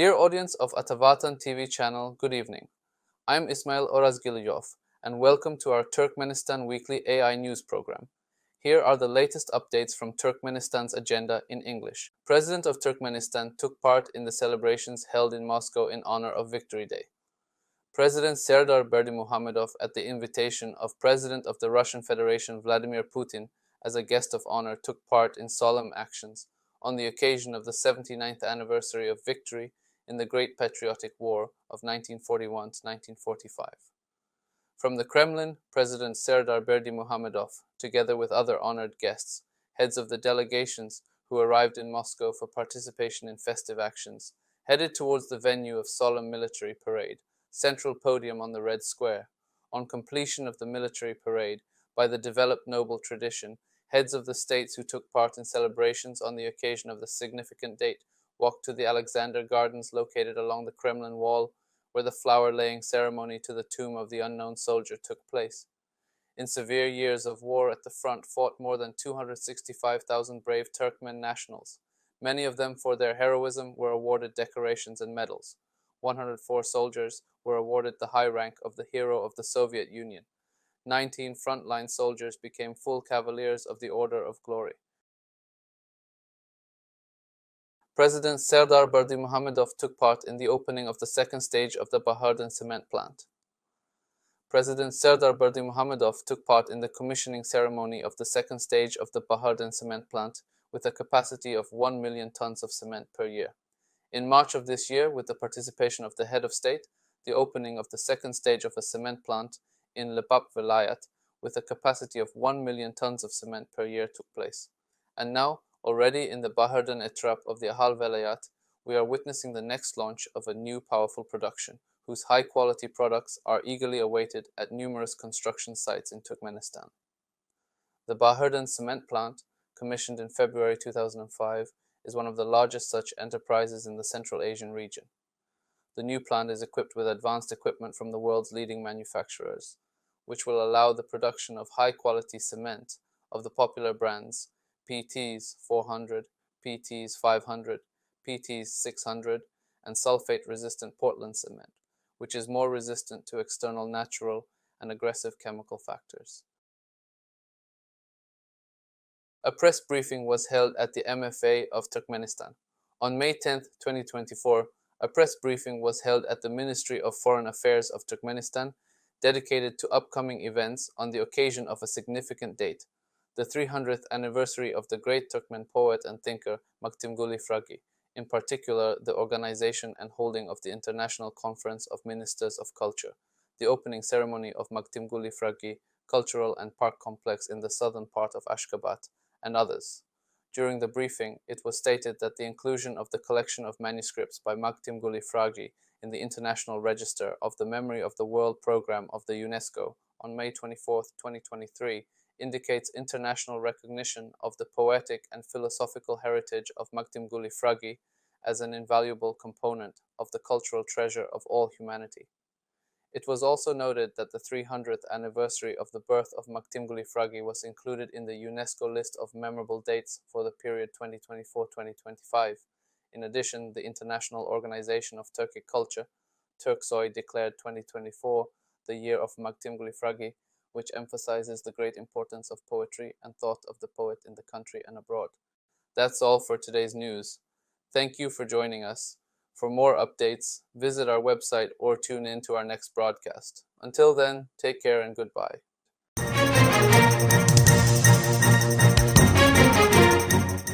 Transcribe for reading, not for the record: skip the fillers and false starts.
Dear audience of Atavatan TV Channel, good evening. I'm Ismail Orazgylyjov, and welcome to our Turkmenistan Weekly AI news program. Here are the latest updates from Turkmenistan's agenda in English. President of Turkmenistan took part in the celebrations held in Moscow in honor of Victory Day. President Serdar Berdimuhamedov, at the invitation of President of the Russian Federation Vladimir Putin as a guest of honor, took part in solemn actions on the occasion of the 79th anniversary of victory in the Great Patriotic War of 1941 to 1945. From the Kremlin, President Serdar Berdimuhamedov, together with other honored guests, heads of the delegations who arrived in Moscow for participation in festive actions, headed towards the venue of solemn military parade, central podium on the Red Square. On completion of the military parade, by the developed noble tradition, heads of the states who took part in celebrations on the occasion of the significant date walked to the Alexander Gardens located along the Kremlin wall, where the flower-laying ceremony to the tomb of the unknown soldier took place. In severe years of war at the front fought more than 265,000 brave Turkmen nationals. Many of them, for their heroism, were awarded decorations and medals. 104 soldiers were awarded the high rank of the Hero of the Soviet Union. 19 frontline soldiers became full cavaliers of the Order of Glory. President Serdar Berdimuhamedov took part in the opening of the second stage of the Baharda cement plant. President Serdar Berdimuhamedov took part in the commissioning ceremony of the second stage of the Baharda cement plant with a capacity of 1 million tons of cement per year. In March of this year, with the participation of the head of state, the opening of the second stage of a cement plant in Lebap Velayat with a capacity of 1 million tons of cement per year took place. And now, already in the Bahardan Etrap of the Ahal Velayat, we are witnessing the next launch of a new powerful production, whose high-quality products are eagerly awaited at numerous construction sites in Turkmenistan. The Bahardan cement plant, commissioned in February 2005, is one of the largest such enterprises in the Central Asian region. The new plant is equipped with advanced equipment from the world's leading manufacturers, which will allow the production of high-quality cement of the popular brands PT's 400, PT's 500, PT's 600, and sulfate-resistant Portland cement, which is more resistant to external natural and aggressive chemical factors. A press briefing was held at the MFA of Turkmenistan. On May 10, 2024, a press briefing was held at the Ministry of Foreign Affairs of Turkmenistan, dedicated to upcoming events on the occasion of a significant date, the 300th anniversary of the great Turkmen poet and thinker Makul Artificial, in particular the organization and holding of the International Conference of Ministers of Culture, the opening ceremony of Makul Artificial Cultural and Park Complex in the southern part of Ashgabat, and others. During the briefing, it was stated that the inclusion of the collection of manuscripts by Makul Artificial in the International Register of the Memory of the World Program of the UNESCO on May 24, 2023, indicates international recognition of the poetic and philosophical heritage of Makul Artificial as an invaluable component of the cultural treasure of all humanity. It was also noted that the 300th anniversary of the birth of Makul Artificial was included in the UNESCO list of memorable dates for the period 2024-2025. In addition, the International Organization of Turkic Culture, Turksoy, declared 2024 the year of Makul Artificial, which emphasizes the great importance of poetry and thought of the poet in the country and abroad. That's all for today's news. Thank you for joining us. For more updates, visit our website or tune in to our next broadcast. Until then, take care and goodbye.